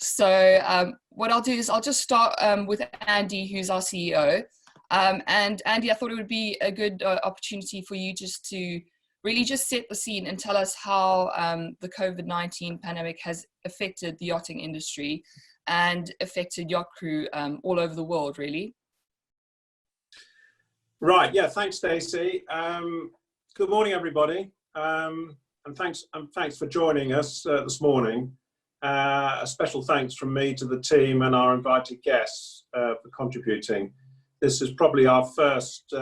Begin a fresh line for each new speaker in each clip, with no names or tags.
So what I'll do is I'll just start with Andy, who's our CEO. And Andy, I thought it would be a good opportunity for you just to really just set the scene and tell us how the COVID-19 pandemic has affected the yachting industry and affected yacht crew all over the world, really.
Right, yeah, thanks, Stacey. Good morning, everybody. And thanks for joining us this morning. A special thanks from me to the team and our invited guests for contributing. This is probably our first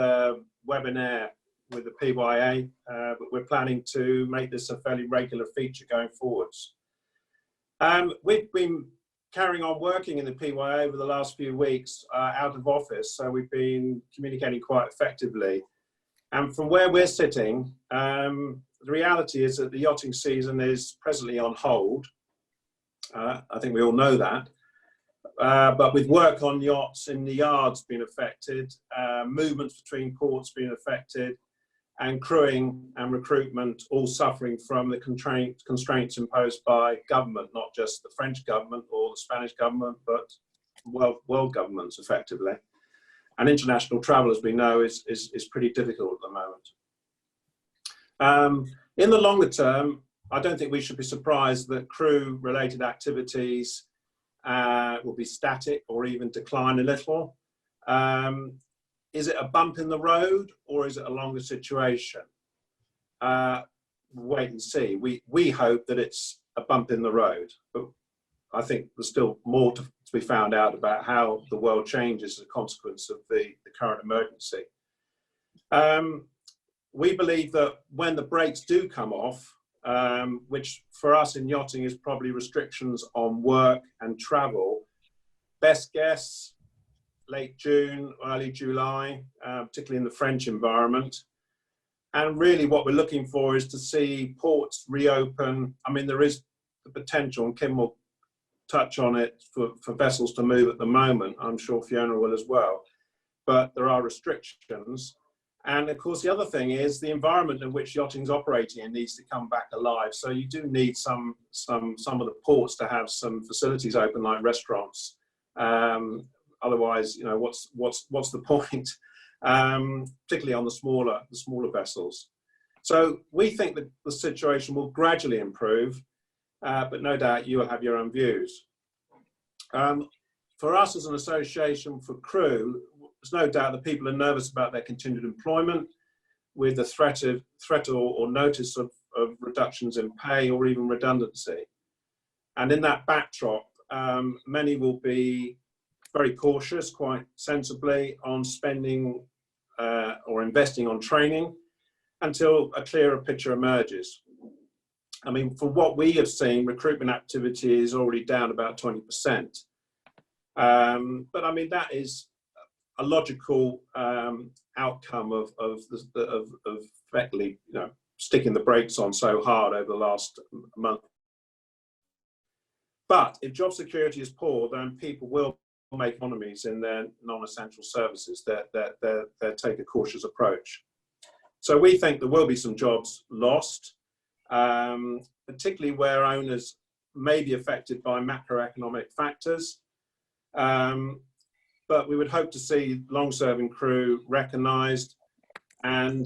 webinar with the PYA, but we're planning to make this a fairly regular feature going forwards. We've been carrying on working in the PYA over the last few weeks out of office, so we've been communicating quite effectively. And from where we're sitting, the reality is that the yachting season is presently on hold. I think we all know that. But with work on yachts in the yards being affected, movements between ports being affected, and crewing and recruitment all suffering from the constraints imposed by government, not just the French government or the Spanish government, but world governments effectively. And international travel, as we know, is pretty difficult at the moment. In the longer term, I don't think we should be surprised that crew-related activities will be static or even decline a little. Is it a bump in the road or is it a longer situation? Wait and see. We hope that it's a bump in the road, but I think there's still more to be found out about how the world changes as a consequence of the current emergency. We believe that when the brakes do come off, which for us in yachting is probably restrictions on work and travel, best guess, late June, early July, particularly in the French environment. And really what we're looking for is to see ports reopen. I mean, there is the potential, and Kim will touch on it, for vessels to move at the moment. I'm sure Fiona will as well. But there are restrictions. And of course, the other thing is the environment in which yachting is operating in needs to come back alive. So you do need some of the ports to have some facilities open, like restaurants. Otherwise, you know, what's the point? Particularly on the smaller vessels. So we think that the situation will gradually improve, but no doubt you will have your own views. For us as an association for crew, there's no doubt that people are nervous about their continued employment with the threat or notice of reductions in pay or even redundancy. And in that backdrop, many will be very cautious, quite sensibly, on spending or investing on training until a clearer picture emerges. I mean, from what we have seen, recruitment activity is already down about 20%. But I mean, that is a logical outcome of effectively, you know, sticking the brakes on so hard over the last month. But if job security is poor, then people will make economies in their non-essential services. They take a cautious approach. So we think there will be some jobs lost, particularly where owners may be affected by macroeconomic factors. But we would hope to see long-serving crew recognised, and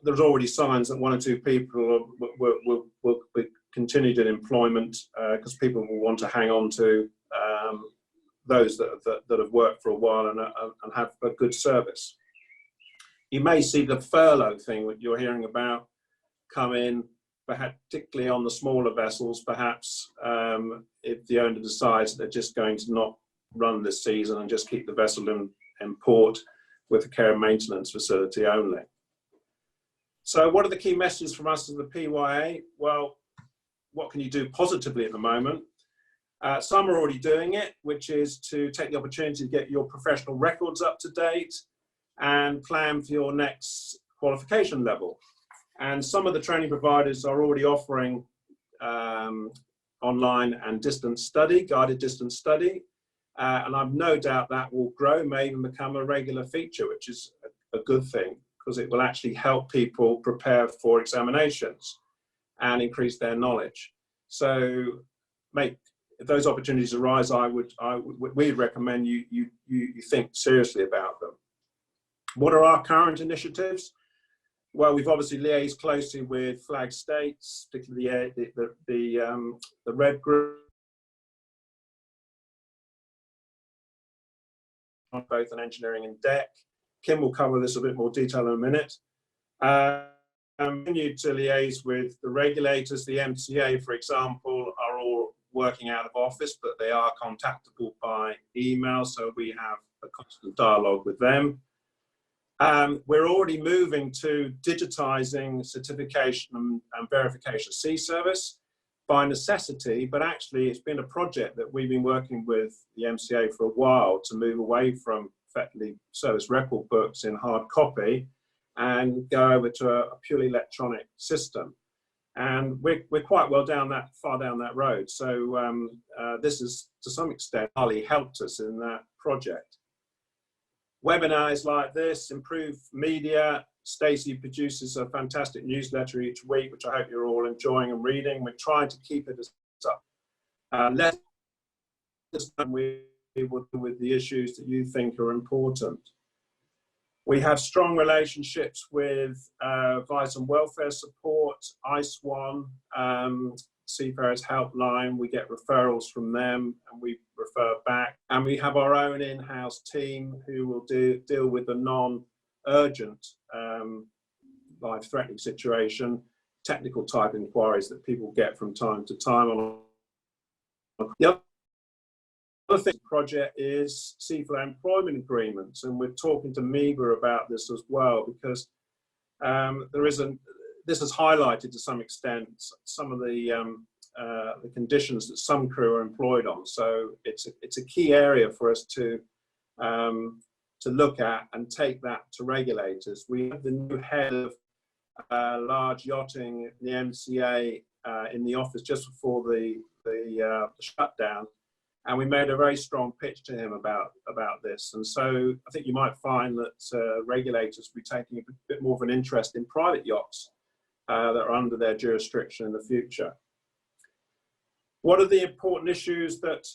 there's already signs that one or two people will be continued in employment because people will want to hang on to those that have worked for a while and have a good service. You may see the furlough thing that you're hearing about come in, perhaps particularly on the smaller vessels, perhaps if the owner decides they're just going to not run this season and just keep the vessel in port with a care and maintenance facility only. So what are the key messages from us as the PYA? Well, what can you do positively at the moment? Some are already doing it, which is to take the opportunity to get your professional records up to date and plan for your next qualification level. And some of the training providers are already offering online and distance study, guided distance study. And I've no doubt that will grow, may even become a regular feature, which is a good thing, because it will actually help people prepare for examinations and increase their knowledge. So if those opportunities arise, we'd recommend you think seriously about them. What are our current initiatives? Well, we've obviously liaised closely with flag states, particularly the Red Group, on both on engineering and deck. Kim will cover this a bit more detail in a minute. Continue to liaise with the regulators. The MCA, for example, are all working out of office, but they are contactable by email, so we have a constant dialogue with them. We're already moving to digitizing certification and verification sea service by necessity, but actually it's been a project that we've been working with the MCA for a while to move away from effectively service record books in hard copy and go over to a purely electronic system. And we're quite well far down that road. So this is to some extent highly helped us in that project. Webinars like this, improve media. Stacey produces a fantastic newsletter each week, which I hope you're all enjoying and reading. We're trying to keep it as up. Let us know we will deal with the issues that you think are important. We have strong relationships with Vice and Welfare Support, ICE1, Seafarers Helpline. We get referrals from them and we refer back. And we have our own in-house team who will deal with the non-urgent life-threatening situation, technical type inquiries that people get from time to time. The other thing project is seafarer employment agreements, and we're talking to MEBA about this as well, because this has highlighted to some extent some of the conditions that some crew are employed on. So it's a key area for us to look at and take that to regulators. We have the new head of large yachting, the MCA, in the office just before the shutdown, and we made a very strong pitch to him about this. And so I think you might find that regulators will be taking a bit more of an interest in private yachts that are under their jurisdiction in the future. What are the important issues that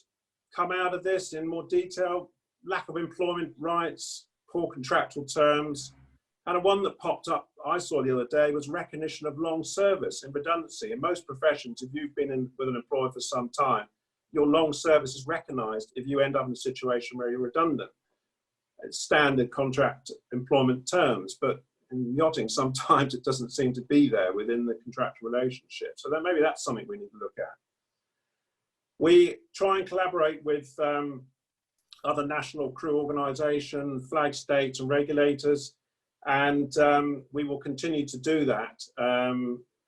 come out of this in more detail? Lack of employment rights, poor contractual terms, and one that popped up I saw the other day was recognition of long service and redundancy. In most professions, if you've been with an employer for some time, your long service is recognised if you end up in a situation where you're redundant. It's standard contract employment terms, but in yachting, sometimes it doesn't seem to be there within the contractual relationship. So then maybe that's something we need to look at. We try and collaborate with other national crew organisations, flag states and regulators, and we will continue to do that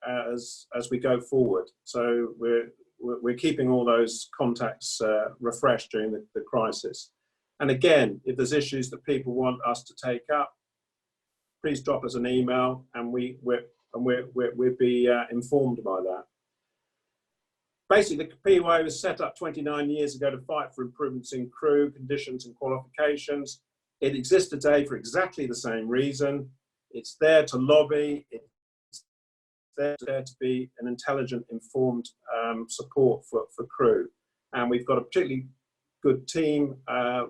as we go forward. So we're keeping all those contacts refreshed during the crisis. And again, if there's issues that people want us to take up, please drop us an email and we'll be informed by that. Basically, the PYA was set up 29 years ago to fight for improvements in crew conditions and qualifications. It exists today for exactly the same reason. It's there to lobby. It's there to be an intelligent, informed support for crew. And we've got a particularly good team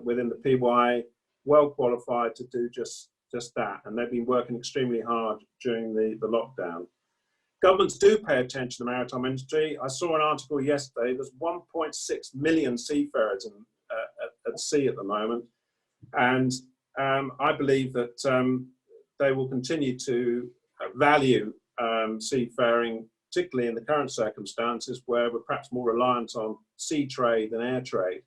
within the PYA, well qualified to do just that. And they've been working extremely hard during the lockdown. Governments do pay attention to the maritime industry. I saw an article yesterday. There's 1.6 million seafarers at sea at the moment. And I believe that they will continue to value seafaring, particularly in the current circumstances where we're perhaps more reliant on sea trade than air trade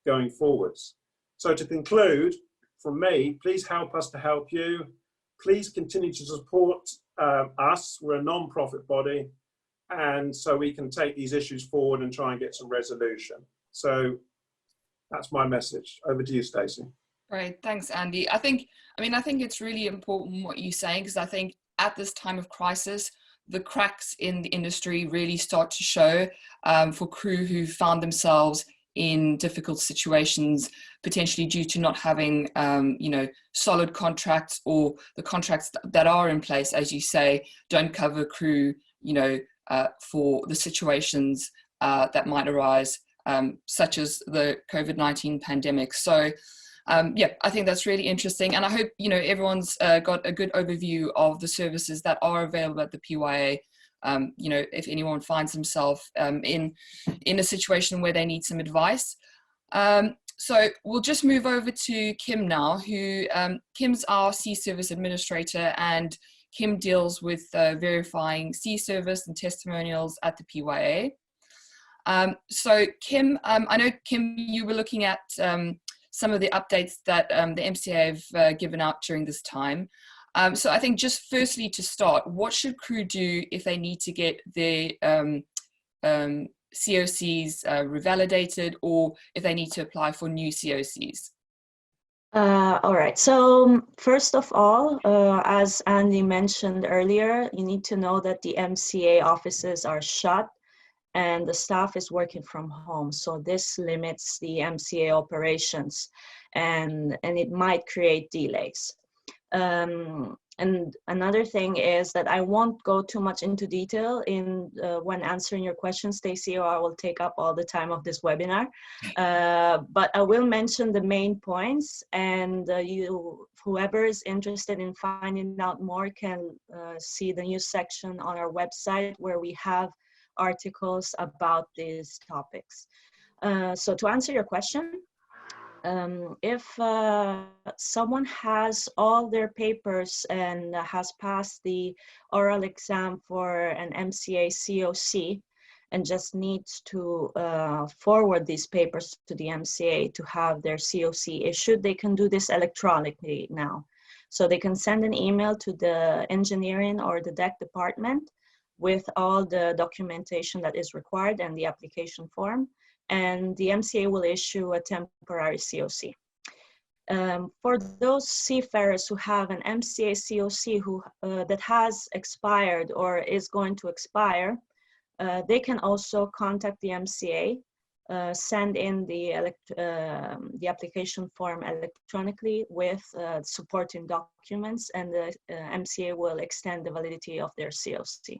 going forwards. So to conclude, from me, please help us to help you. Please continue to support us. We're a non-profit body, and so we can take these issues forward and try and get some resolution. So that's my message. Over to you, Stacey.
Great, thanks, Andy. I think it's really important what you're saying, because I think at this time of crisis, the cracks in the industry really start to show for crew who found themselves in difficult situations, potentially due to not having, solid contracts, or the contracts that are in place, as you say, don't cover crew, for the situations that might arise such as the COVID-19 pandemic. So yeah, I think that's really interesting. And I hope, you know, everyone's got a good overview of the services that are available at the PYA. You know, if anyone finds himself in a situation where they need some advice. So we'll just move over to Kim now, who Kim's our sea service administrator, and Kim deals with verifying sea service and testimonials at the PYA. So Kim, I know, Kim, you were looking at some of the updates that the MCA have given out during this time. So I think just firstly to start, what should crew do if they need to get their COCs revalidated, or if they need to apply for new COCs?
All right, so first of all, as Andy mentioned earlier, you need to know that the MCA offices are shut and the staff is working from home. So this limits the MCA operations, and it might create delays. And another thing is that I won't go too much into detail in when answering your questions, Stacey, or I will take up all the time of this webinar. But I will mention the main points, and whoever is interested in finding out more can see the news section on our website, where we have articles about these topics. So to answer your question, if someone has all their papers and has passed the oral exam for an MCA COC and just needs to forward these papers to the MCA to have their COC issued, they can do this electronically now. So they can send an email to the engineering or the deck department with all the documentation that is required and the application form, and the MCA will issue a temporary COC. For those seafarers who have an MCA COC that has expired or is going to expire, they can also contact the MCA, send in the application form electronically with supporting documents, and the MCA will extend the validity of their COC.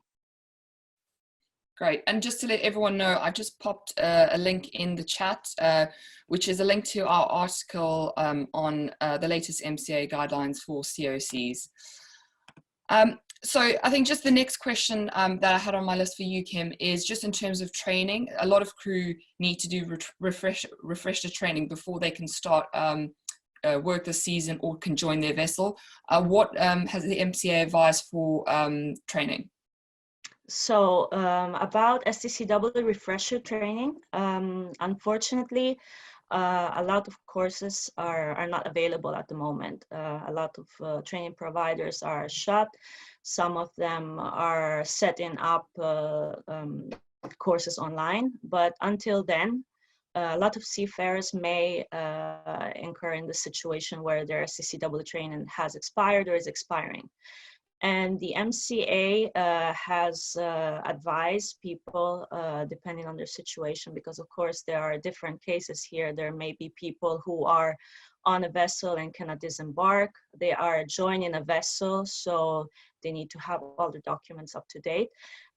Great. And just to let everyone know, I just popped a link in the chat, which is a link to our article on the latest MCA guidelines for COCs. So I think just the next question that I had on my list for you, Kim, is just in terms of training. A lot of crew need to do refresher training before they can start work this season or can join their vessel. What has the MCA advised for training?
So about STCW refresher training, unfortunately, a lot of courses are not available at the moment. A lot of training providers are shut. Some of them are setting up courses online, but until then, a lot of seafarers may incur in the situation where their STCW training has expired or is expiring. And the MCA has advised people, depending on their situation, because of course there are different cases here. There may be people who are on a vessel and cannot disembark. They are joining a vessel, so they need to have all the documents up to date.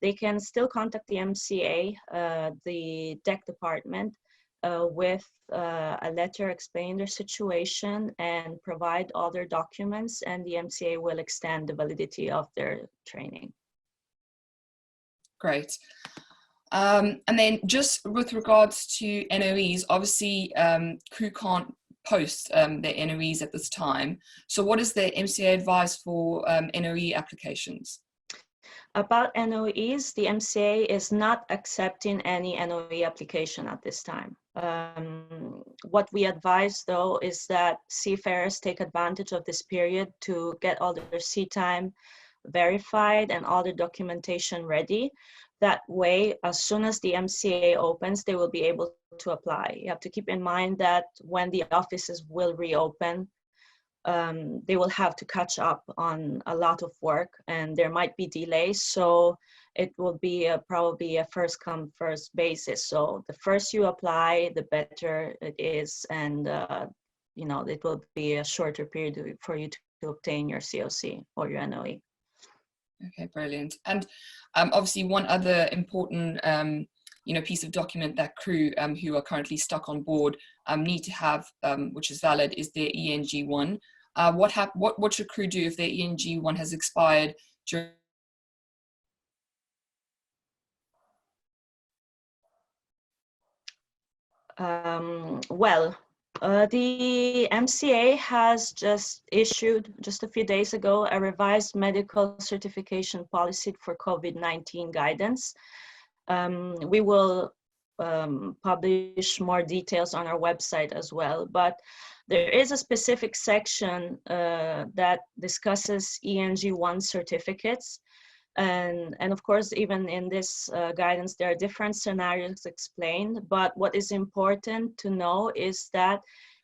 They can still contact the MCA, the deck department, with a letter explaining their situation and provide all their documents, and the MCA will extend the validity of their training.
Great. And then just with regards to NOEs, obviously crew can't post their NOEs at this time. So what is the MCA advice for NOE applications?
About NOEs, the MCA is not accepting any NOE application at this time. What we advise though is that seafarers take advantage of this period to get all their sea time verified and all the documentation ready. That way, as soon as the MCA opens, they will be able to apply. You have to keep in mind that when the offices will reopen, they will have to catch up on a lot of work and there might be delays. So it will be probably a first come first basis. So the first you apply, the better it is. And, you know, it will be a shorter period for you to obtain your COC or your NOE. Okay,
brilliant. And obviously one other important piece of document that crew who are currently stuck on board need to have, which is valid, is their ENG1. What should crew do if their ENG1 has expired during?
The MCA has just issued, just a few days ago, a revised medical certification policy for COVID-19 guidance. We will publish more details on our website as well, but there is a specific section that discusses ENG1 certificates. And of course, even in this guidance, there are different scenarios explained, but what is important to know is that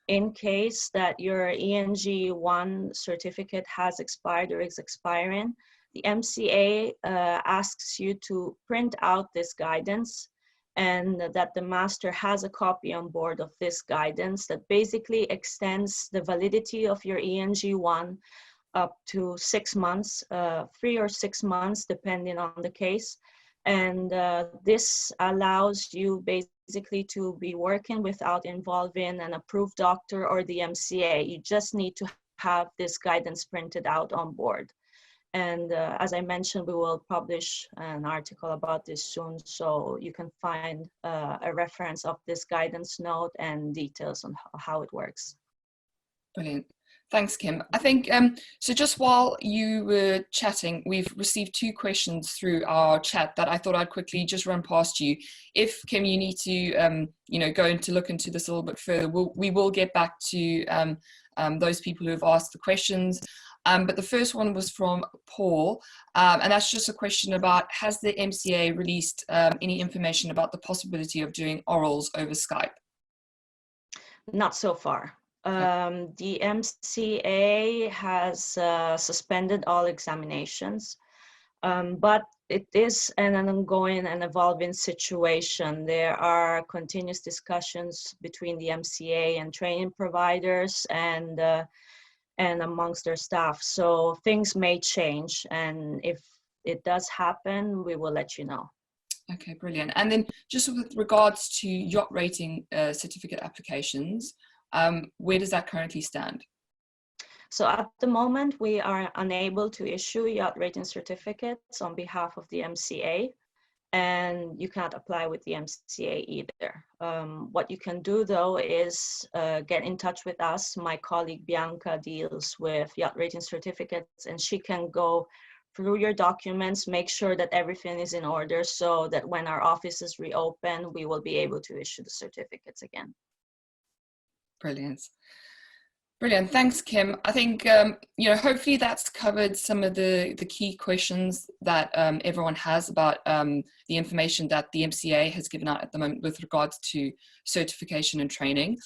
in case that your ENG1 certificate has expired or is expiring, the MCA asks you to print out this guidance, and that the master has a copy on board of this guidance that basically extends the validity of your ENG1 up to 6 months, 3 or 6 months, depending on the case. And this allows you basically to be working without involving an approved doctor or the MCA. You just need to have this guidance printed out on board. And as I mentioned, we will publish an article about this soon, so you can find a reference of this guidance note and details on how it works.
Brilliant. Thanks, Kim. I think, so just while you were chatting, we've received 2 questions through our chat that I thought I'd quickly just run past you. If, Kim, you need to, go into look into this a little bit further, we will get back to those people who have asked the questions. But the first one was from Paul, and that's just a question about, has the MCA released any information about the possibility of doing orals over Skype?
Not so far. The MCA has suspended all examinations, but it is an ongoing and evolving situation. There are continuous discussions between the MCA and training providers and amongst their staff. So things may change, and if it does happen, we will let you know.
Okay, brilliant. And then just with regards to yacht rating certificate applications, where does that currently stand?
So at the moment, we are unable to issue yacht rating certificates on behalf of the MCA, and you cannot apply with the MCA either. What you can do though is get in touch with us. My colleague Bianca deals with yacht rating certificates, and she can go through your documents, make sure that everything is in order so that when our offices reopen, we will be able to issue the certificates again.
Brilliant. Brilliant. Thanks, Kim. I think, hopefully that's covered some of the key questions that everyone has about the information that the MCA has given out at the moment with regards to certification and training.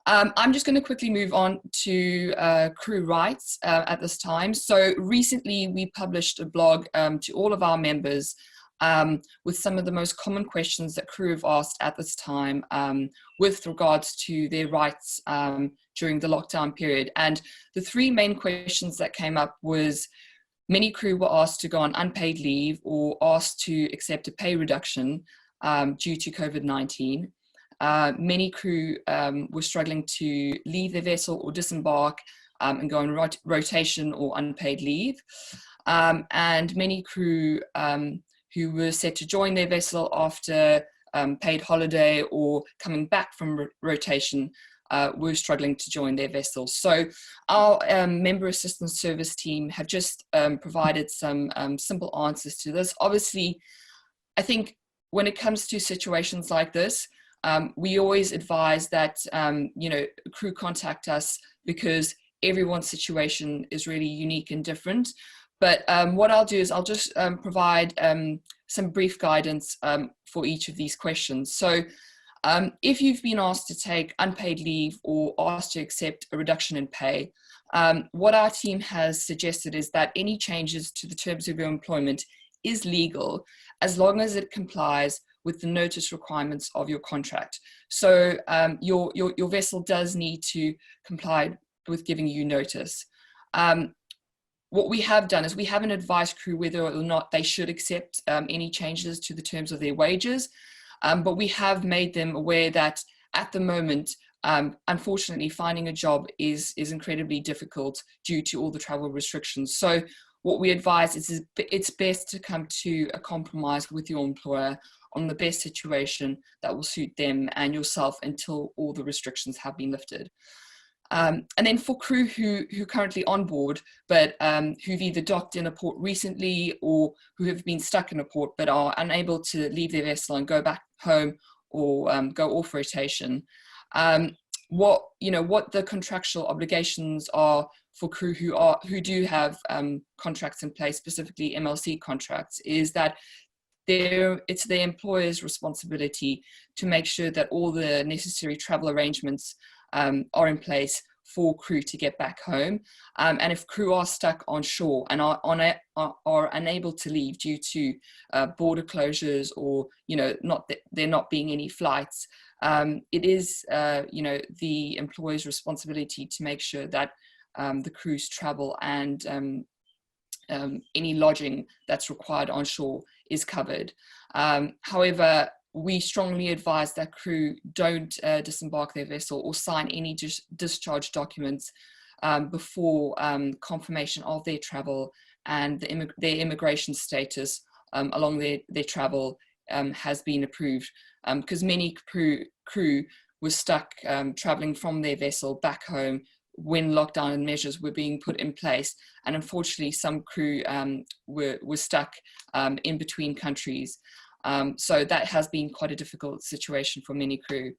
I'm just going to quickly move on to crew rights at this time. So recently we published a blog to all of our members with some of the most common questions that crew have asked at this time with regards to their rights during the lockdown period. And the 3 main questions that came up was, many crew were asked to go on unpaid leave or asked to accept a pay reduction due to COVID-19. Many crew were struggling to leave their vessel or disembark and go on rotation or unpaid leave. And many crew who were set to join their vessel after paid holiday or coming back from rotation were struggling to join their vessel. So our member assistance service team have just provided some simple answers to this. Obviously, I think when it comes to situations like this, we always advise that, crew contact us because everyone's situation is really unique and different. But what I'll do is I'll just provide some brief guidance for each of these questions. So if you've been asked to take unpaid leave or asked to accept a reduction in pay, what our team has suggested is that any changes to the terms of your employment is legal as long as it complies with the notice requirements of your contract. So your vessel does need to comply with giving you notice. What we have done is we haven't advised crew whether or not they should accept any changes to the terms of their wages. but we have made them aware that at the moment, unfortunately, finding a job is incredibly difficult due to all the travel restrictions. So what we advise is it's best to come to a compromise with your employer on the best situation that will suit them and yourself until all the restrictions have been lifted. And then for crew who currently on board, but who've either docked in a port recently or who have been stuck in a port but are unable to leave their vessel and go back home or go off rotation, what the contractual obligations are for crew who do have contracts in place, specifically MLC contracts, is that it's the employer's responsibility to make sure that all the necessary travel arrangements are in place for crew to get back home. And if crew are stuck on shore and are unable to leave due to border closures or there not being any flights, it is the employer's responsibility to make sure that the crew's travel and any lodging that's required on shore is covered. However, we strongly advise that crew don't disembark their vessel or sign any discharge documents before confirmation of their travel and their immigration status along their travel has been approved, because many crew were stuck traveling from their vessel back home when lockdown measures were being put in place, and unfortunately some crew were stuck in between countries. So that has been quite a difficult situation for many crew.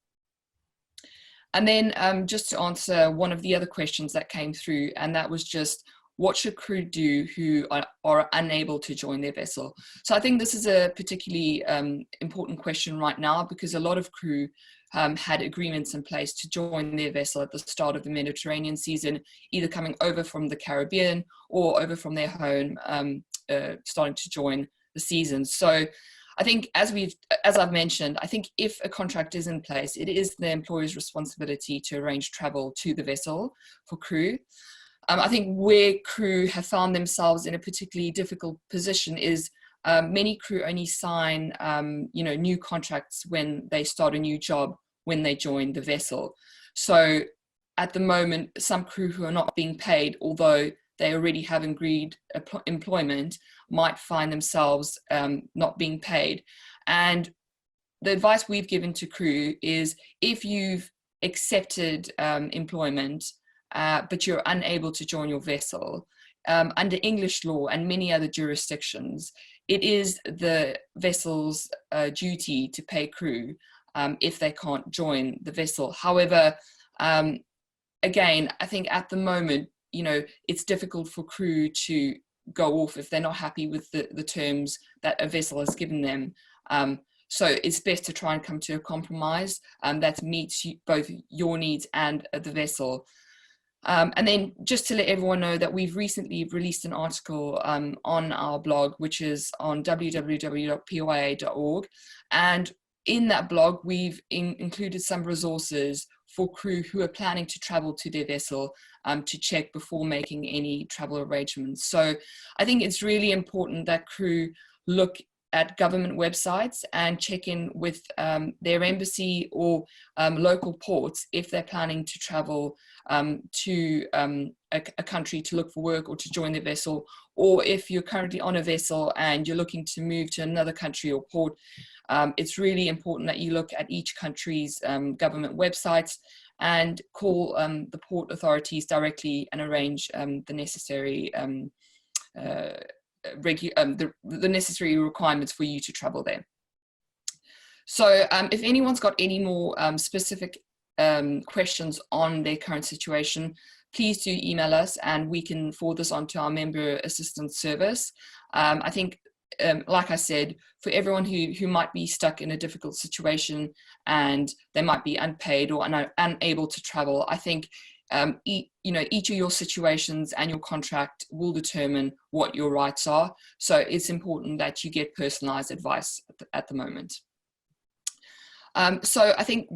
And then just to answer one of the other questions that came through, and that was just, what should crew do who are unable to join their vessel? So I think this is a particularly important question right now, because a lot of crew had agreements in place to join their vessel at the start of the Mediterranean season, either coming over from the Caribbean or over from their home, starting to join the season. So I think, as I've mentioned, I think if a contract is in place, it is the employer's responsibility to arrange travel to the vessel for crew. I think where crew have found themselves in a particularly difficult position is many crew only sign new contracts when they start a new job, when they join the vessel. So at the moment, some crew who are not being paid, although they already have agreed employment, might find themselves not being paid. And the advice we've given to crew is, if you've accepted employment but you're unable to join your vessel, under English law and many other jurisdictions, it is the vessel's duty to pay crew if they can't join the vessel. However, again, I think at the moment, it's difficult for crew to go off if they're not happy with the terms that a vessel has given them. So it's best to try and come to a compromise that meets both your needs and the vessel. And then just to let everyone know that we've recently released an article on our blog, which is on www.pya.org. And in that blog, we've included some resources for crew who are planning to travel to their vessel to check before making any travel arrangements. So I think it's really important that crew look at government websites and check in with their embassy or local ports if they're planning to travel to a country to look for work or to join their vessel, or if you're currently on a vessel and you're looking to move to another country or port. It's really important that you look at each country's government websites and call the port authorities directly and arrange the necessary the necessary requirements for you to travel there. So if anyone's got any more specific questions on their current situation, please do email us and we can forward this on to our member assistance service. I think, like I said, for everyone who might be stuck in a difficult situation and they might be unpaid or unable to travel, I think each of your situations and your contract will determine what your rights are. So it's important that you get personalized advice at the moment. So I think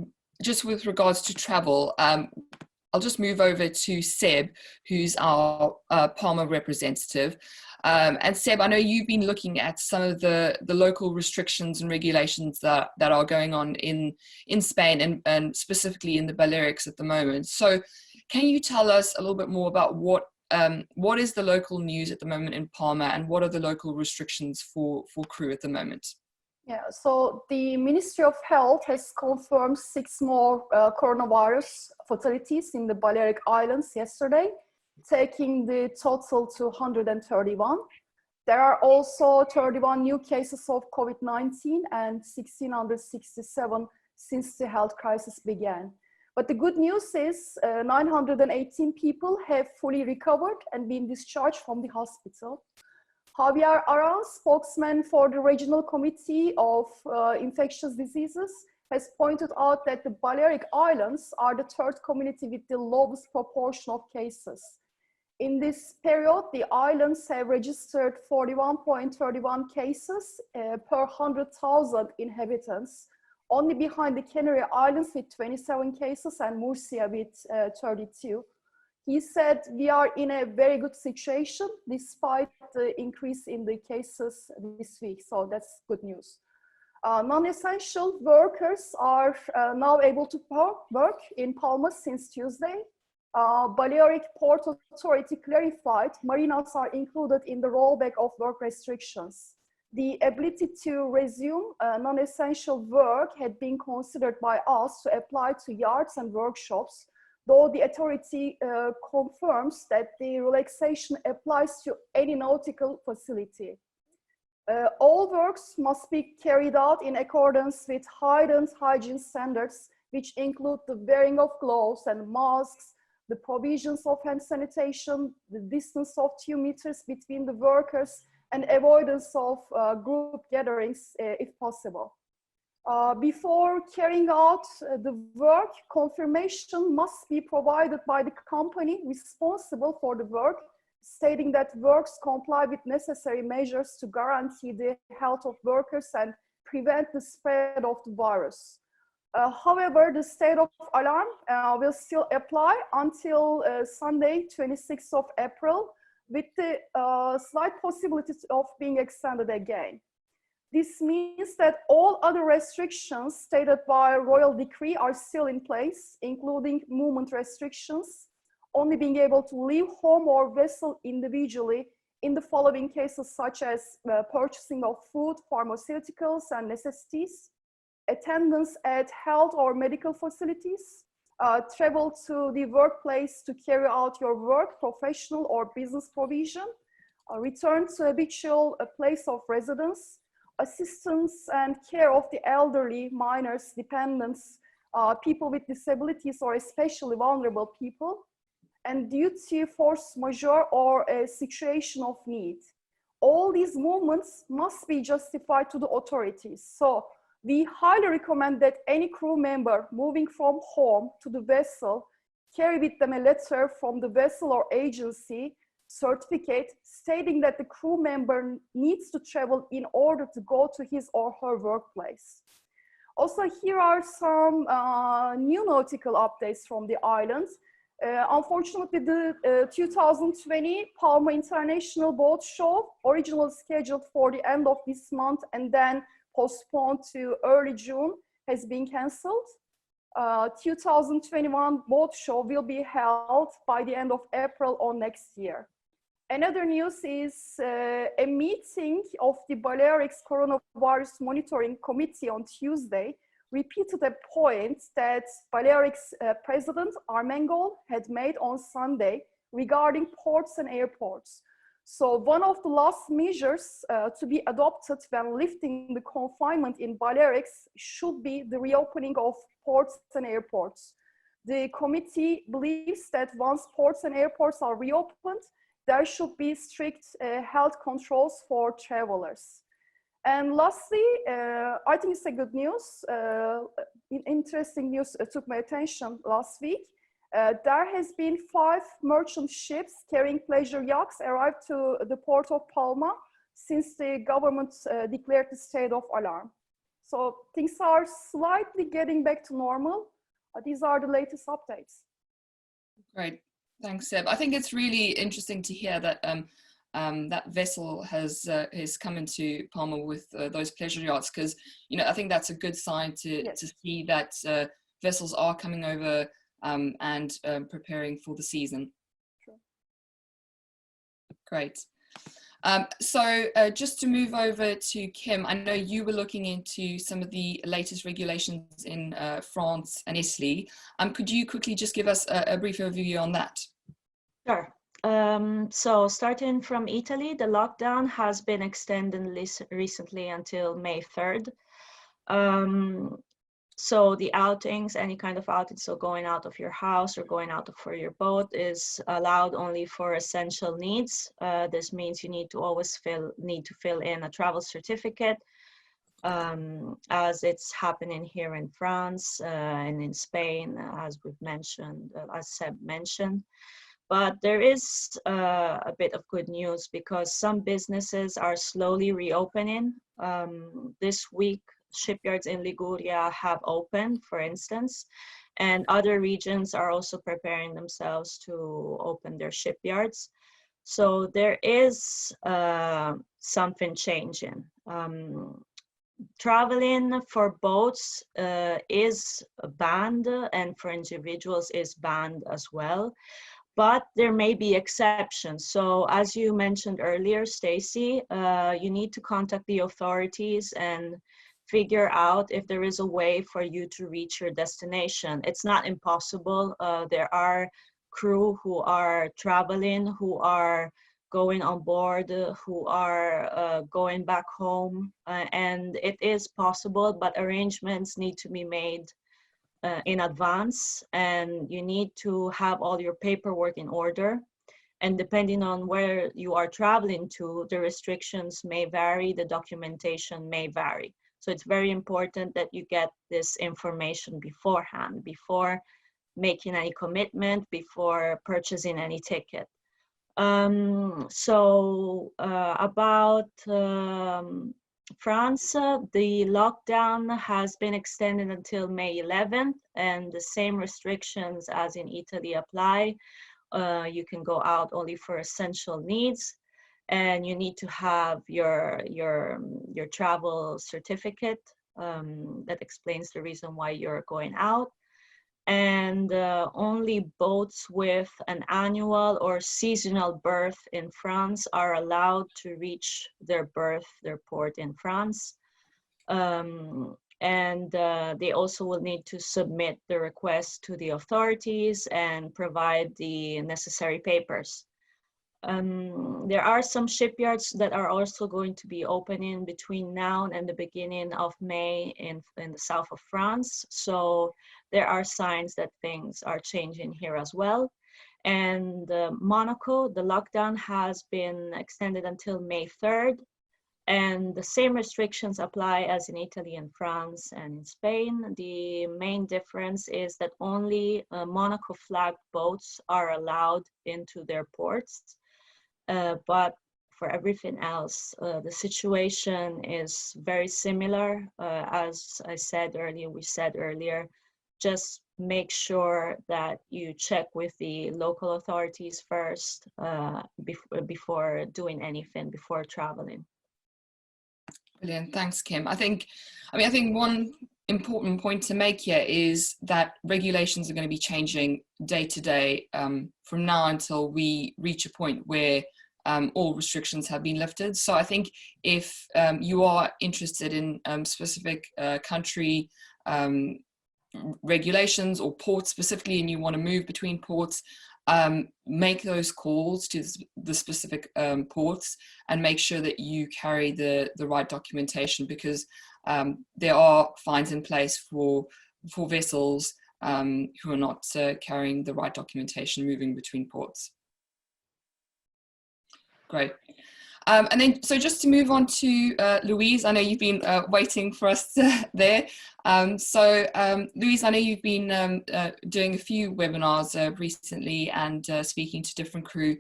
just with regards to travel, I'll just move over to Seb, who's our Palma representative. And Seb, I know you've been looking at some of the local restrictions and regulations that are going on in Spain and specifically in the Balearics at the moment. So can you tell us a little bit more about what is the local news at the moment in Palma, and what are the local restrictions for crew at the moment?
Yeah, so the Ministry of Health has confirmed 6 more coronavirus fatalities in the Balearic Islands yesterday, taking the total to 131. There are also 31 new cases of COVID-19 and 1,667 since the health crisis began. But the good news is 918 people have fully recovered and been discharged from the hospital. Javier Aran, spokesman for the Regional Committee of Infectious Diseases, has pointed out that the Balearic Islands are the 3rd community with the lowest proportion of cases. In this period, the islands have registered 41.31 cases per 100,000 inhabitants, only behind the Canary Islands with 27 cases and Murcia with 32. He said, we are in a very good situation despite the increase in the cases this week. So that's good news. Non-essential workers are now able to work in Palma since Tuesday. Balearic Port Authority clarified marinas are included in the rollback of work restrictions. The ability to resume non-essential work had been considered by us to apply to yards and workshops, though the authority confirms that the relaxation applies to any nautical facility. All works must be carried out in accordance with heightened hygiene standards, which include the wearing of gloves and masks, the provisions of hand sanitation, the distance of 2 meters between the workers, and avoidance of group gatherings if possible. Before carrying out the work, confirmation must be provided by the company responsible for the work, stating that works comply with necessary measures to guarantee the health of workers and prevent the spread of the virus. However, the state of alarm will still apply until Sunday, 26th of April, with the slight possibility of being extended again. This means that all other restrictions stated by royal decree are still in place, including movement restrictions, only being able to leave home or vessel individually in the following cases, such as purchasing of food, pharmaceuticals, and necessities, attendance at health or medical facilities, travel to the workplace to carry out your work, professional or business provision, return to habitual place of residence, assistance and care of the elderly, minors, dependents, people with disabilities or especially vulnerable people, and due to force majeure or a situation of need. All these movements must be justified to the authorities. So we highly recommend that any crew member moving from home to the vessel carry with them a letter from the vessel or agency certificate stating that the crew member needs to travel in order to go to his or her workplace. Also, here are some new nautical updates from the islands. Unfortunately, the 2020 Palma International Boat Show, originally scheduled for the end of this month and then postponed to early June, has been cancelled. 2021 boat show will be held by the end of April or next year. Another news is a meeting of the Balearics Coronavirus Monitoring Committee on Tuesday repeated a point that Balearics President Armengol had made on Sunday regarding ports and airports. So one of the last measures to be adopted when lifting the confinement in Balearics should be the reopening of ports and airports. The committee believes that once ports and airports are reopened, there should be strict health controls for travelers. And lastly, I think it's a good news, interesting news took my attention last week. There has been 5 merchant ships carrying pleasure yachts arrived to the port of Palma since the government declared the state of alarm. So things are slightly getting back to normal. These are the latest updates.
Great, thanks, Seb. I think it's really interesting to hear that that vessel has come into Palma with those pleasure yachts, because I think that's a good sign to see that vessels are coming over and preparing for the season.
Sure.
Great. So just to move over to Kim, I know you were looking into some of the latest regulations in France and Italy. Could you quickly just give us a brief overview on that?
Sure. So starting from Italy, the lockdown has been extended recently until May 3rd. So the outings, any kind of outing, so going out of your house or going out for your boat, is allowed only for essential needs. This means you need to always fill in a travel certificate, as it's happening here in France and in Spain, as we've mentioned, as Seb mentioned. But there is a bit of good news, because some businesses are slowly reopening. This week, shipyards in Liguria have opened, for instance, and other regions are also preparing themselves to open their shipyards. So there is something changing. Traveling for boats is banned, and for individuals is banned as well. But there may be exceptions. So as you mentioned earlier, Stacey, you need to contact the authorities and figure out if there is a way for you to reach your destination. It's not impossible. There are crew who are traveling, who are going on board, who are going back home, and it is possible, but arrangements need to be made in advance, and you need to have all your paperwork in order. And depending on where you are traveling to, the restrictions may vary, the documentation may vary. So it's very important that you get this information beforehand, before making any commitment, before purchasing any ticket. About France, the lockdown has been extended until May 11th, and the same restrictions as in Italy apply. You can go out only for essential needs, and you need to have your travel certificate that explains the reason why you're going out. And only boats with an annual or seasonal berth in France are allowed to reach their port in France. They also will need to submit the request to the authorities and provide the necessary papers. There are some shipyards that are also going to be opening between now and the beginning of May in the south of France. So there are signs that things are changing here as well. And Monaco, the lockdown has been extended until May 3rd. And the same restrictions apply as in Italy and France and in Spain. The main difference is that only Monaco flagged boats are allowed into their ports. But for everything else, the situation is very similar. As we said earlier, just make sure that you check with the local authorities first before doing anything, before traveling.
Brilliant, thanks, Kim. I think one important point to make here is that regulations are going to be changing day to day from now until we reach a point where all restrictions have been lifted. So I think if you are interested in specific country regulations or ports specifically, and you want to move between ports, make those calls to the specific ports and make sure that you carry the right documentation, because there are fines in place for vessels who are not carrying the right documentation moving between ports. Great. And then, so just to move on to Louise, I know you've been waiting for us there. Louise, I know you've been doing a few webinars recently and speaking to different crew.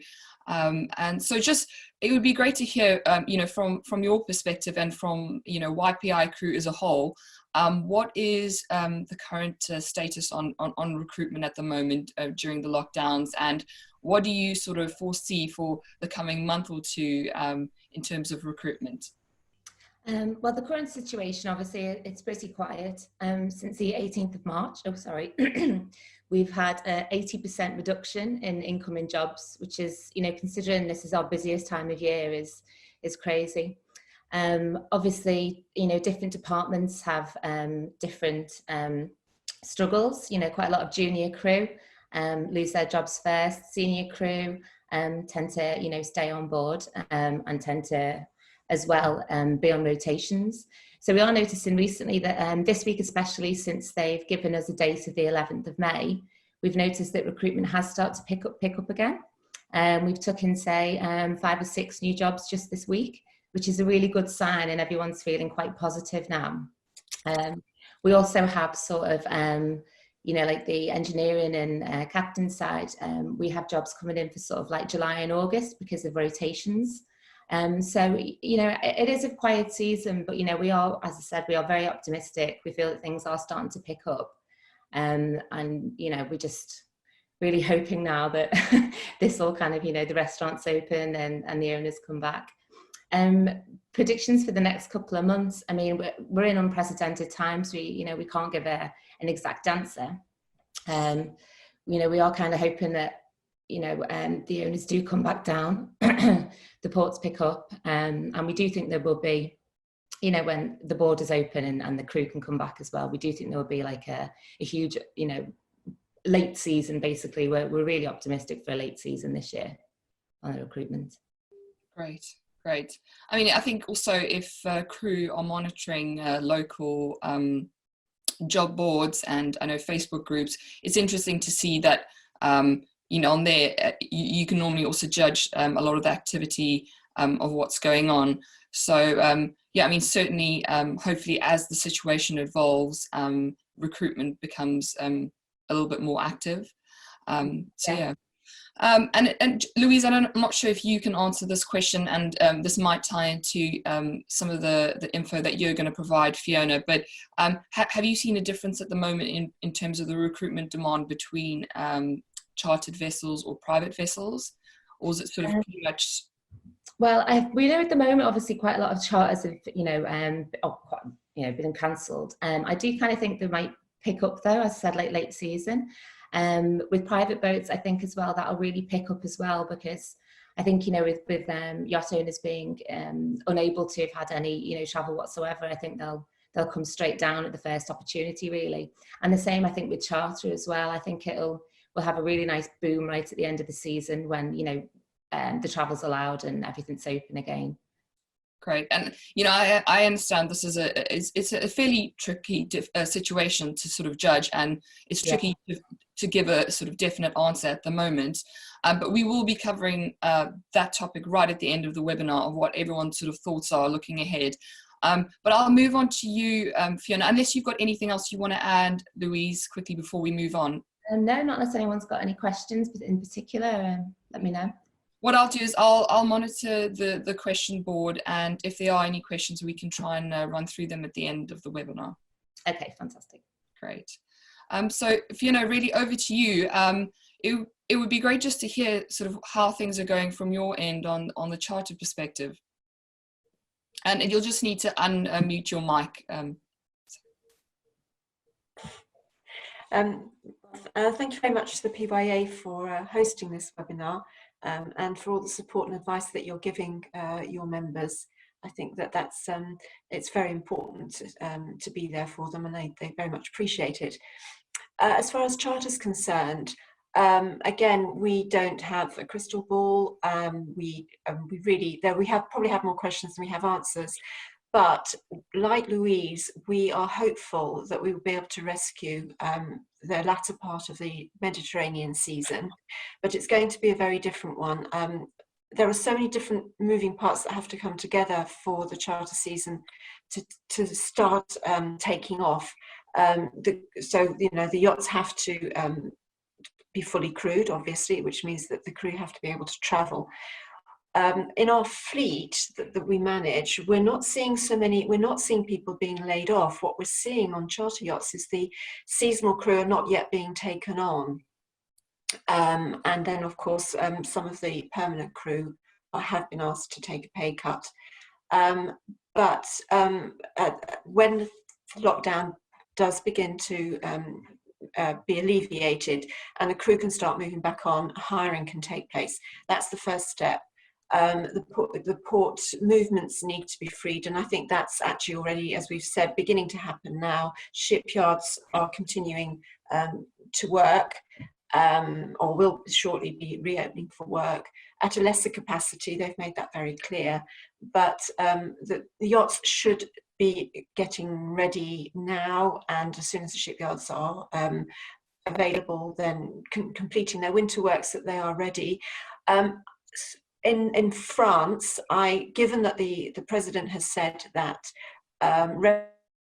And so just, it would be great to hear, you know, from your perspective and from, you know, YPI crew as a whole, what is the current status on recruitment at the moment during the lockdowns, and what do you sort of foresee for the coming month or two in terms of recruitment?
Well, the current situation, obviously, it's pretty quiet. Since the 18th of March, oh, sorry, we've had an 80% reduction in incoming jobs, which is, you know, considering this is our busiest time of year, is crazy. Obviously, you know, different departments have different struggles. You know, quite a lot of junior crew lose their jobs first. Senior crew tend to, you know, stay on board and tend to as well be on rotations. So we are noticing recently that this week, especially since they've given us a date of the 11th of May, we've noticed that recruitment has started to pick up again. We've took in, say, 5 or 6 new jobs just this week, which is a really good sign, and everyone's feeling quite positive now. We also have sort of, you know, like the engineering and captain side, we have jobs coming in for sort of like July and August because of rotations. So, you know, it is a quiet season, but, you know, we are, as I said, we are very optimistic. We feel that things are starting to pick up. And, you know, we're just really hoping now that this all kind of, you know, the restaurants open and the owners come back. Predictions for the next couple of months, I mean, we're in unprecedented times. We can't give an exact answer. You know, we are kind of hoping that, you know, the owners do come back down, the ports pick up, and we do think there will be, you know, when the borders open and the crew can come back as well, we do think there will be like a huge, you know, late season. Basically, we're really optimistic for a late season this year on the recruitment.
Great. I mean, I think also if crew are monitoring local job boards and I know Facebook groups, it's interesting to see that, you know, on there, you can normally also judge a lot of the activity of what's going on. So, yeah, I mean, certainly, hopefully as the situation evolves, recruitment becomes a little bit more active. So, yeah. And Louise, I'm not sure if you can answer this question, and this might tie into some of the info that you're going to provide, Fiona, but have you seen a difference at the moment in terms of the recruitment demand between chartered vessels or private vessels, or is it sort of pretty much?
Well, we know at the moment, obviously, quite a lot of charters have, you know, been cancelled. I do kind of think they might pick up, though, as I said, like late season. With private boats, I think as well that'll really pick up as well, because I think, you know, with yacht owners being unable to have had any, you know, travel whatsoever, I think they'll come straight down at the first opportunity, really. And the same, I think, with charter as well. I think we'll have a really nice boom right at the end of the season when, you know, the travel's allowed and everything's open again.
Great. And, you know, I understand this is it's a fairly tricky situation to sort of judge, and it's tricky to give a sort of definite answer at the moment. But we will be covering that topic right at the end of the webinar of what everyone's sort of thoughts are looking ahead. But I'll move on to you, Fiona, unless you've got anything else you want to add, Louise, quickly before we move on.
No, not unless anyone's got any questions in particular, let me know.
What I'll do is I'll monitor the question board, and if there are any questions, we can try and run through them at the end of the webinar.
Okay, fantastic.
Great. So Fiona, really over to you. It would be great just to hear sort of how things are going from your end on the charter perspective. And you'll just need to unmute your mic.
Thank you very much to the PYA for hosting this webinar, and for all the support and advice that you're giving your members. I think that it's very important to be there for them, and they very much appreciate it. As far as charter's concerned, again, we don't have a crystal ball. We probably have more questions than we have answers. But like Louise, we are hopeful that we will be able to rescue the latter part of the Mediterranean season, but it's going to be a very different one. There are so many different moving parts that have to come together for the charter season to start taking off. So the yachts have to be fully crewed, obviously, which means that the crew have to be able to travel. In our fleet that we manage, we're not seeing people being laid off. What we're seeing on charter yachts is the seasonal crew are not yet being taken on. And then, of course, some of the permanent crew have been asked to take a pay cut. But when the lockdown does begin to be alleviated and the crew can start moving back on, hiring can take place. That's the first step. The port movements need to be freed, and I think that's actually already, as we've said, beginning to happen now. Shipyards are continuing to work, or will shortly be reopening for work at a lesser capacity. They've made that very clear, but the yachts should be getting ready now, and as soon as the shipyards are available, then completing their winter works, that they are ready. In France, given that the president has said that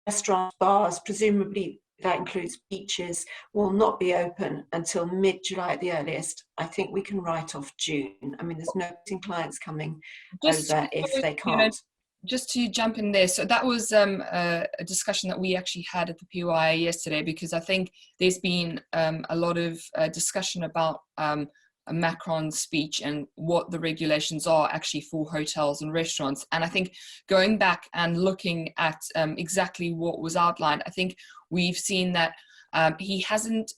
restaurants, bars, presumably that includes beaches, will not be open until mid-July at the earliest, I think we can write off June. I mean, there's no clients coming over if they can't.
Just to jump in there, so that was a discussion that we actually had at the PYA yesterday, because I think there's been a lot of discussion about Macron's speech and what the regulations are actually for hotels and restaurants. And I think going back and looking at exactly what was outlined, I think we've seen that he hasn't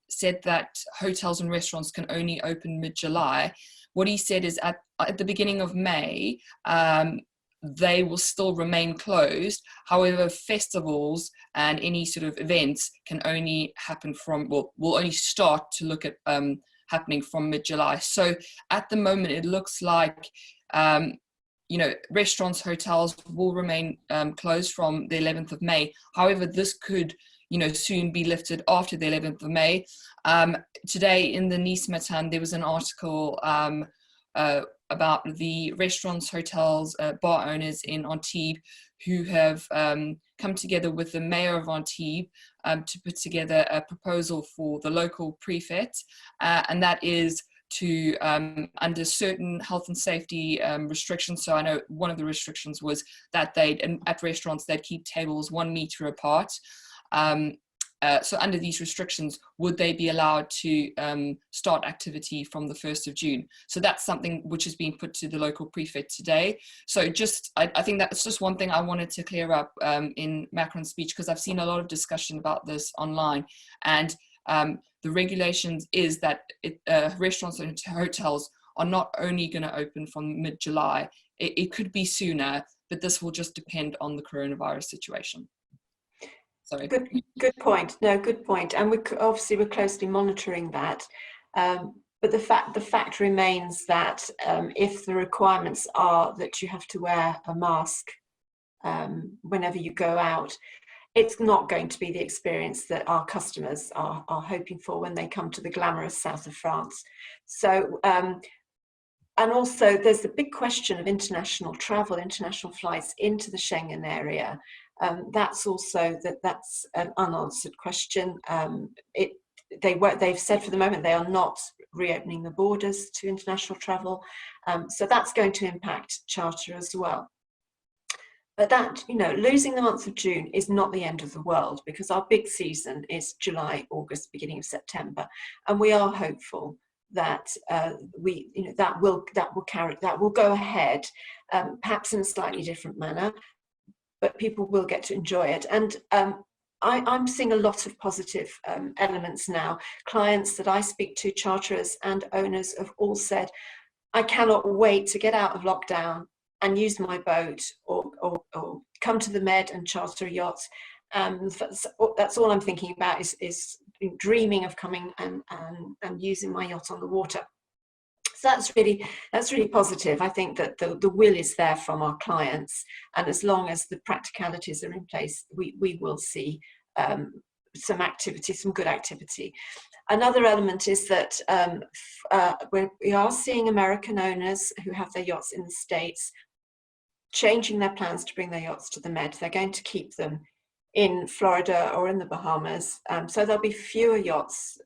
said that hotels and restaurants can only open mid-July. What he said is at the beginning of May, they will still remain closed. However, festivals and any sort of events can only happen from, will only start to look at happening from mid-July. So at the moment, it looks like, restaurants, hotels will remain closed from the 11th of May. However, this could, soon be lifted after the 11th of May. Today in the Nice Matin, there was an article about the restaurants, hotels, bar owners in Antibes who have come together with the mayor of Antibes to put together a proposal for the local prefect, and that is to, under certain health and safety restrictions. So I know one of the restrictions was that at restaurants, they'd keep tables 1 meter apart. So under these restrictions, would they be allowed to start activity from the 1st of June? So that's something which is being put to the local prefect today. So I think that's just one thing I wanted to clear up in Macron's speech, because I've seen a lot of discussion about this online. And the regulations is that restaurants and hotels are not only going to open from mid-July. It could be sooner, but this will just depend on the coronavirus situation. Sorry.
Good point. No, good point. And we're closely monitoring that. But the fact remains that if the requirements are that you have to wear a mask whenever you go out, it's not going to be the experience that our customers are hoping for when they come to the glamorous south of France. So, and also there's the big question of international travel, international flights into the Schengen area. That's also that's an unanswered question. They've said for the moment they are not reopening the borders to international travel, so that's going to impact charter as well. But that, losing the month of June is not the end of the world, because our big season is July, August, beginning of September, and we are hopeful that that will go ahead, perhaps in a slightly different manner, but people will get to enjoy it. And I'm seeing a lot of positive elements now. Clients that I speak to, charterers and owners, have all said, I cannot wait to get out of lockdown and use my boat or come to the Med and charter a yacht. That's all I'm thinking about, is dreaming of coming and using my yacht on the water. So that's really positive. I think that the will is there from our clients, and as long as the practicalities are in place, we will see some activity, some good activity. Another element is that we are seeing American owners who have their yachts in the States changing their plans to bring their yachts to the Med. They're going to keep them in Florida or in the Bahamas. So there'll be fewer yachts,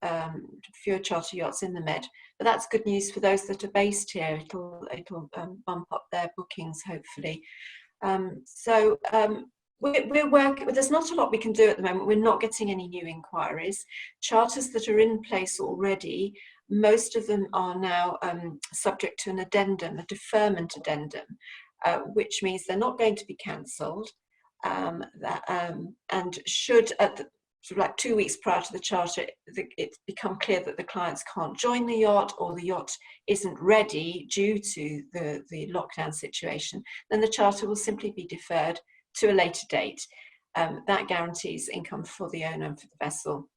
fewer charter yachts in the Med. But that's good news for those that are based here. It'll bump up their bookings, hopefully. We're working, there's not a lot we can do at the moment. We're not getting any new inquiries. Charters that are in place already, most of them are now subject to an addendum, a deferment addendum, which means they're not going to be cancelled. And should, at the, sort of like 2 weeks prior to the charter, it's become clear that the clients can't join the yacht, or the yacht isn't ready due to the lockdown situation, then the charter will simply be deferred to a later date. That guarantees income for the owner and for the vessel.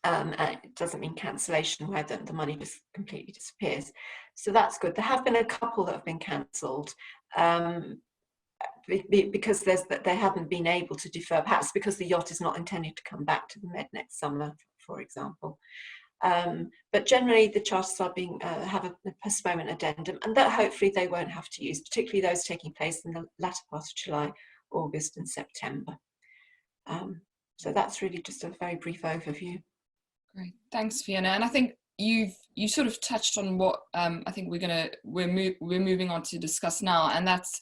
It doesn't mean cancellation where the money just completely disappears. So that's good. There have been a couple that have been cancelled because they haven't been able to defer, perhaps because the yacht is not intended to come back to the Med next summer, for example. But generally the charters are being have a postponement addendum, and that hopefully they won't have to use, particularly those taking place in the latter part of July, August and September. So that's really just a very brief overview.
Great, thanks, Fiona. And I think you sort of touched on what I think we're moving on to discuss now, and that's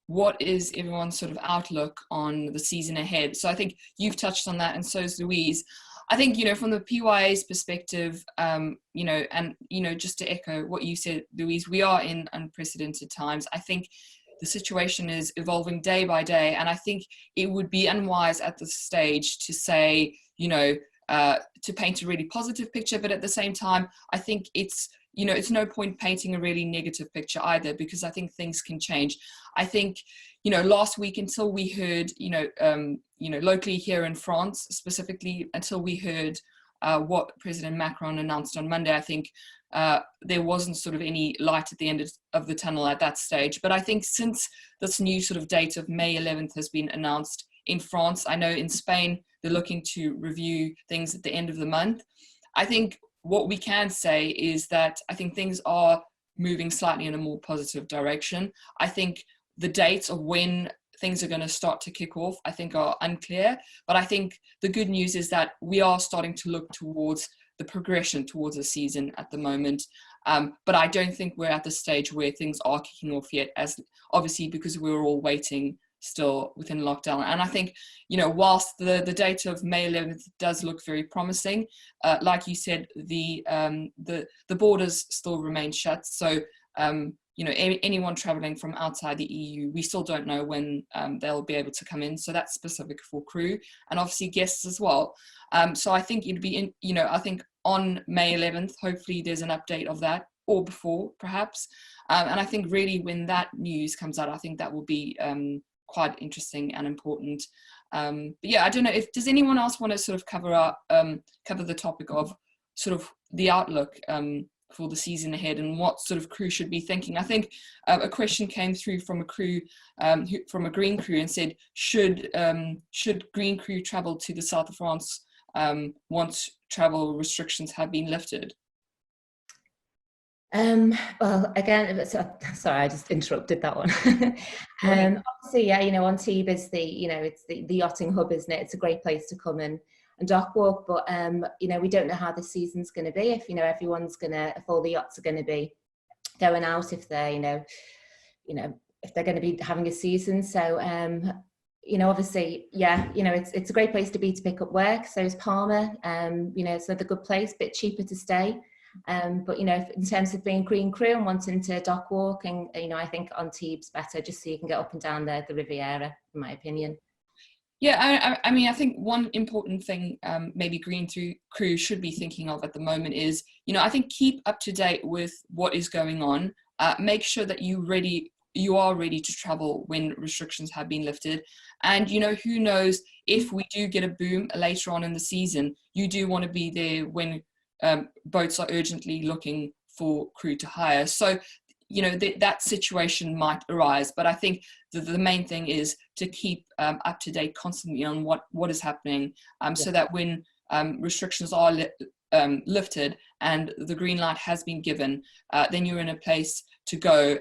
what is everyone's sort of outlook on the season ahead. So I think you've touched on that, and so is Louise. I think, you know, from the PYA's perspective, you know, and, you know, just to echo what you said, Louise, we are in unprecedented times. I think the situation is evolving day by day, and I think it would be unwise at this stage to say, you know, to paint a really positive picture, but at the same time, I think it's, you know, it's no point painting a really negative picture either, because I think things can change. I think, you know, last week, until we heard, you know, locally here in France specifically, until we heard what President Macron announced on Monday, I think there wasn't sort of any light at the end of the tunnel at that stage. But I think since this new sort of date of May 11th has been announced in France, I know in Spain, they're looking to review things at the end of the month. I think what we can say is that I think things are moving slightly in a more positive direction. I think the dates of when things are going to start to kick off, I think, are unclear. But I think the good news is that we are starting to look towards the progression towards a season at the moment. But I don't think we're at the stage where things are kicking off yet, as obviously because we're all waiting still within lockdown. And I think, you know, whilst the date of May 11th does look very promising, like you said, the borders still remain shut. So, you know, anyone traveling from outside the EU, we still don't know when they'll be able to come in. So that's specific for crew and obviously guests as well. So I think it'd be, you know, I think on May 11th, hopefully there's an update of that, or before perhaps. And I think really when that news comes out, I think that will be quite interesting and important. But yeah, I don't know, does anyone else want to sort of cover the topic of sort of the outlook for the season ahead and what sort of crew should be thinking? I think a question came through from a crew, from a green crew, and said, should green crew travel to the south of France once travel restrictions have been lifted?
Well, again, sorry, I just interrupted that one. Obviously, yeah, you know, Antibes is it's the yachting hub, isn't it? It's a great place to come and dock walk, but you know, we don't know how the season's going to be. If, you know, if all the yachts are going to be going out, if they're, you know, if they're going to be having a season. So, you know, obviously, yeah, you know, it's a great place to be to pick up work. So is Palma. You know, it's another good place, a bit cheaper to stay. But, you know, in terms of being green crew and wanting to dock walk, and, you know, I think Antibes better, just so you can get up and down the Riviera, in my opinion.
Yeah, I mean, I think one important thing maybe green crew should be thinking of at the moment is, you know, I think keep up to date with what is going on. Make sure that you are ready to travel when restrictions have been lifted. And, you know, who knows, if we do get a boom later on in the season, you do want to be there when boats are urgently looking for crew to hire. So, you know, that situation might arise, but I think the main thing is to keep up to date constantly on what is happening, so that when restrictions are lifted and the green light has been given, then you're in a place to go